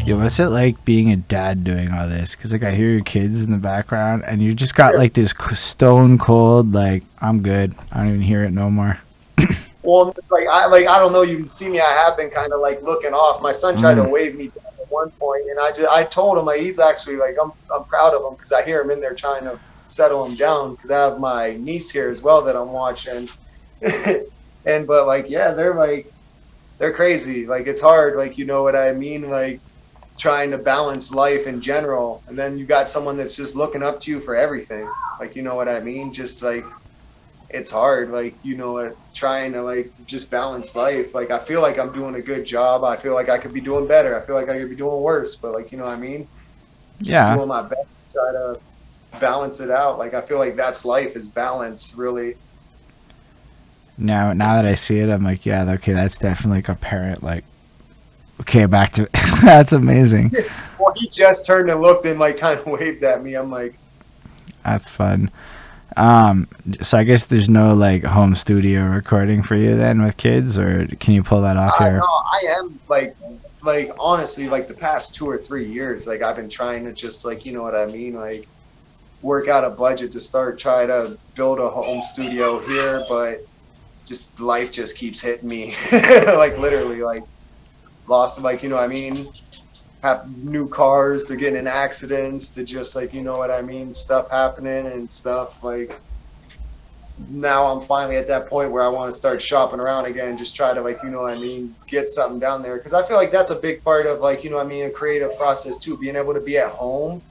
Yo, what's it like being a dad doing all this? Because, like, I hear your kids in the background, and you just got, like, this stone cold, like, I'm good. I don't even hear it no more. Well, it's like I don't know. You can see me. I have been kind of like looking off. My son tried to Mm. wave me down at one point, and I told him like he's actually like I'm proud of him because I hear him in there trying to settle him down because I have my niece here as well that I'm watching, and but like yeah, they're crazy. Like it's hard. Like you know what I mean. Like trying to balance life in general, and then you got someone that's just looking up to you for everything. Like you know what I mean. Just like it's hard, like you know, trying to like just balance life. Like I feel like I'm doing a good job. I feel like I could be doing better. I feel like I could be doing worse, but like you know what I mean. Just Yeah. doing my best to try to balance it out. Like I feel like that's life is balance, really. Now that I see it, I'm like, yeah, okay, that's definitely like a parent, like, okay, back to that's amazing. Well, he just turned and looked and like kind of waved at me. I'm like, That's fun. So I guess there's no, like, home studio recording for you then with kids, or can you pull that off I here? know I am like honestly like the past 2 or 3 years, like I've been trying to just like you know what I mean, like work out a budget to start try to build a home studio here, but just life just keeps hitting me like literally like lost like you know what I mean, have new cars to get in accidents to just like you know what I mean, stuff happening and stuff like now I'm finally at that point where I want to start shopping around again, just try to like you know what I mean, get something down there because I feel like that's a big part of like you know what I mean, a creative process too, being able to be at home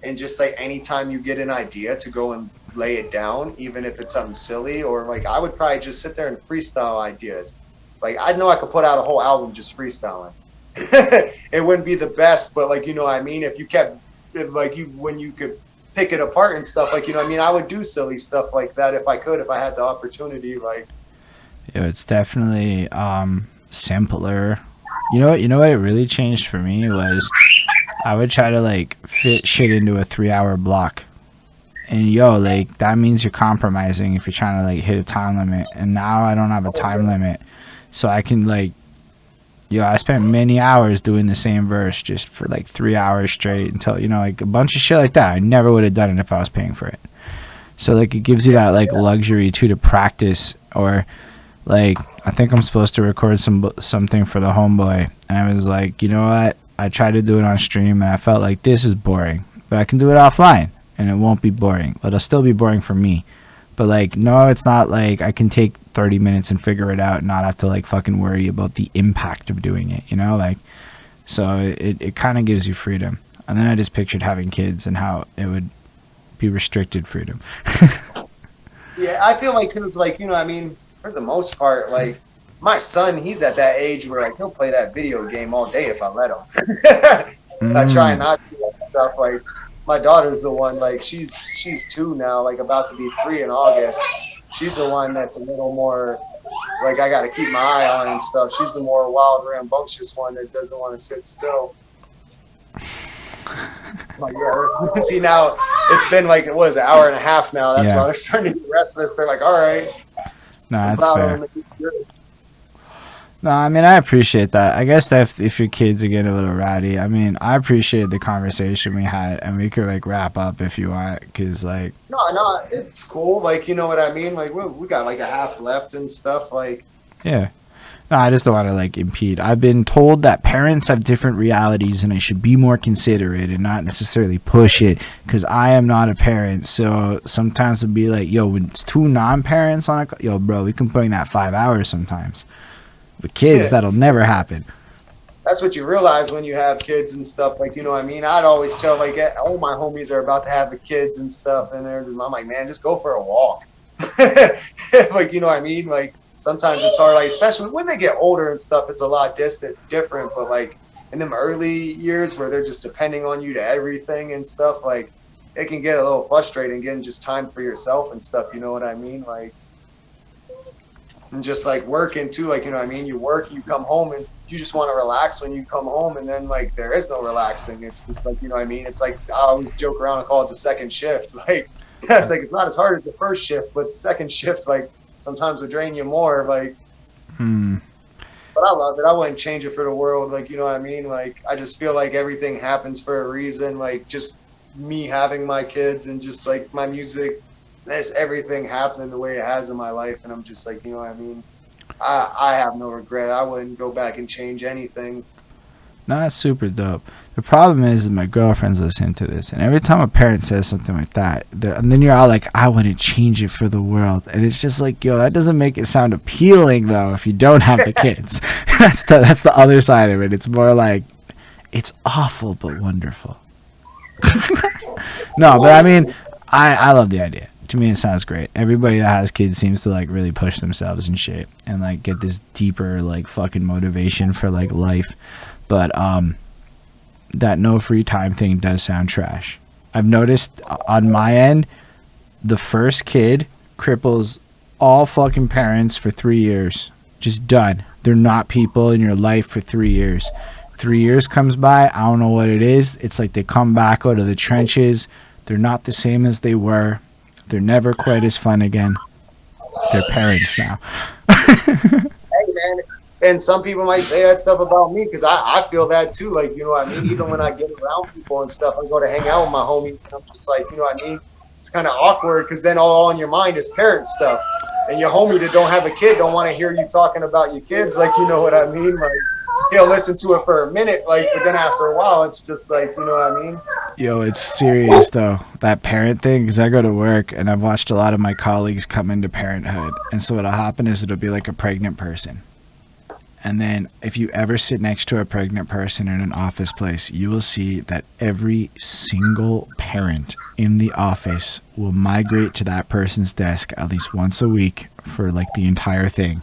and just like anytime you get an idea to go and lay it down, even if it's something silly or like I would probably just sit there and freestyle ideas. Like I know I could put out a whole album just freestyling. It wouldn't be the best, but like you know what I mean, if you kept like you when you could pick it apart and stuff, like you know what I mean, I would do silly stuff like that if I could, if I had the opportunity. Like Yeah, it's definitely simpler. You know what it really changed for me was I would try to, like, fit shit into a 3 hour block. And yo, like, that means you're compromising if you're trying to, like, hit a time limit. And now I don't have a oh time yeah, limit. So I can, like, yo, I spent many hours doing the same verse just for like 3 hours straight until, like, a bunch of shit like that. I never would have done it if I was paying for it. So, like, it gives you that, like, luxury too to practice. Or, like, I think I'm supposed to record something for the homeboy, and I was like, you know what? I tried to do it on stream, and I felt like this is boring, but I can do it offline, and it won't be boring. It'll still be boring for me, but, like, no, it's not like I can take 30 minutes and figure it out and not have to, like, fucking worry about the impact of doing it, like. So it kind of gives you freedom. And then I just pictured having kids and how it would be restricted freedom. yeah, I feel like it was like you know what I mean, for the most part, like my son, he's at that age where like he'll play that video game all day if I let him. I try Mm. not to and stuff. Like my daughter's the one, like she's 2 now, like about to be 3 in August. She's the one that's a little more like I got to keep my eye on and stuff. She's the more wild, rambunctious one that doesn't want to sit still. Like yeah, see now it's been like it was an hour and a half now. That's why Yeah. they're starting to get restless. They're like, all right, No, I'm that's proud fair. of them. No, I mean, I appreciate that. I guess that if your kids are getting a little rowdy, I mean, I appreciate the conversation we had, and we could, like, wrap up if you want, because, like, No, no, it's cool. Like you know what I mean. Like we got like a half left and stuff. Like yeah. No, I just don't want to, like, impede. I've been told that parents have different realities, and I should be more considerate and not necessarily push it, because I am not a parent. So sometimes it'll be like, yo, when it's two non-parents on a, yo, bro, we can put in that 5 hours sometimes. With kids, that'll never happen. that's what you realize when you have kids and stuff. Like you know what I mean. I'd always tell like all my homies are about to have the kids and stuff, and I'm like, man, just go for a walk. Like you know what I mean. Like sometimes it's hard, like especially when they get older and stuff. It's a lot different. But like in them early years where they're just depending on you to everything and stuff, like it can get a little frustrating getting just time for yourself and stuff. You know what I mean? Like and just like working too, like you know what I mean, you work, you come home and you just want to relax when you come home, and then like there is no relaxing. It's just like you know what I mean, it's like I always joke around and call it the second shift. Like it's like it's not as hard as the first shift, but the second shift like sometimes will drain you more. Like Hmm. but but I love it. I wouldn't change it for the world. Like, you know what I mean? Like, I just feel like everything happens for a reason. Like, just me having my kids and just like my music, that's everything happening the way it has in my life. And I'm just like, you know what I mean? I have no regret. I wouldn't go back and change anything. No, that's super dope. The problem is my girlfriend's listening to this, and every time a parent says something like that, and then you're all like, I wouldn't change it for the world. And it's just like, yo, that doesn't make it sound appealing, though, if you don't have the kids. That's the other side of it. It's more like, it's awful but wonderful. No, but I mean, I love the idea. To me, it sounds great. Everybody that has kids seems to like really push themselves and shit, and like get this deeper like fucking motivation for like life. But that no free time thing does sound trash. I've noticed on my end, the first kid cripples all fucking parents for 3 years. Just done. They're not people in your life for 3 years. 3 years comes by, I don't know what it is. It's like they come back out of the trenches. They're not the same as they were. They're never quite as fun again. They're parents now. Hey, man. And some people might say that stuff about me because I feel that too. Like, you know what I mean? Even when I get around people and stuff, I go to hang out with my homies. And I'm just like, you know what I mean? It's kind of awkward because then all on your mind is parent stuff. And your homie that don't have a kid don't want to hear you talking about your kids. Like, you know what I mean? Like, he'll listen to it for a minute, like, but then after a while, it's just like, you know what I mean? Yo, it's serious though, that parent thing, because I go to work and I've watched a lot of my colleagues come into parenthood. And so what'll happen is it'll be like a pregnant person. And then if you ever sit next to a pregnant person in an office place, you will see that every single parent in the office will migrate to that person's desk at least once a week for like the entire thing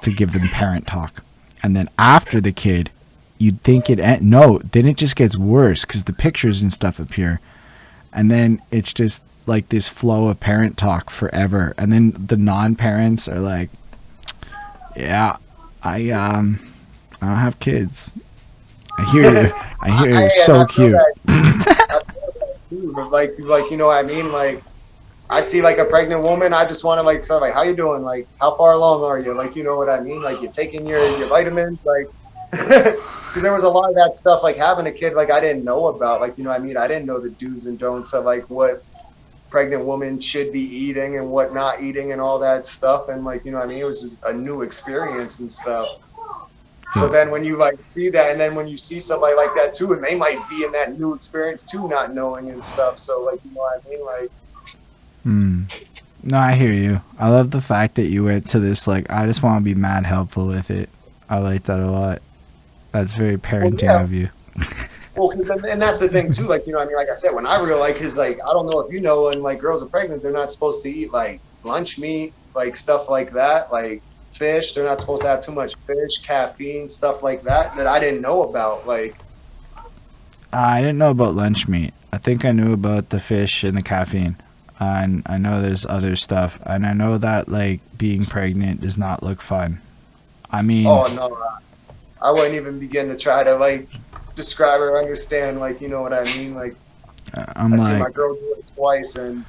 to give them parent talk. And then after the kid, you'd think no, then it just gets worse because the pictures and stuff appear. And then it's just like this flow of parent talk forever. And then the non-parents are like, yeah, I don't have kids. I hear you. I hear you. So cute. I feel that too. But like, you know what I mean? Like, I see like a pregnant woman, I just want to like start like, how you doing? Like, how far along are you? Like, you know what I mean? Like, you're taking your vitamins, like, because there was a lot of that stuff, like having a kid, like I didn't know about, like, you know what I mean? I didn't know the do's and don'ts of like what pregnant women should be eating and what not eating and all that stuff. And like, you know what I mean? It was a new experience and stuff. So then when you like see that, and then when you see somebody like that too, and they might be in that new experience too, not knowing and stuff. So like, you know what I mean? Like, no, I hear you. I love the fact that you went to this, like, I just want to be mad helpful with it. I like that a lot. That's very parenting of you. Well, and that's the thing too. Like, you know what I mean? Like I said, when I realized, because like, I don't know if you know, when like girls are pregnant, they're not supposed to eat like lunch meat, like stuff like that, like fish. They're not supposed to have too much fish, caffeine, stuff like that I didn't know about. Like, I didn't know about lunch meat. I think I knew about the fish and the caffeine. And I know there's other stuff. And I know that, like, being pregnant does not look fun. I mean... Oh, no. I wouldn't even begin to try to, like, describe or understand, like, you know what I mean? Like, I see my girl do it twice, and,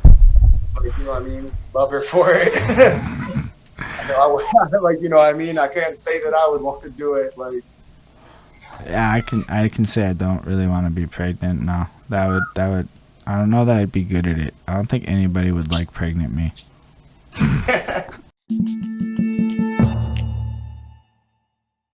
like, you know what I mean? Love her for it. I know I would, like, you know what I mean? I can't say that I would want to do it, like... Yeah, I can say I don't really want to be pregnant. No, that would... I don't know that I'd be good at it. I don't think anybody would like pregnant me.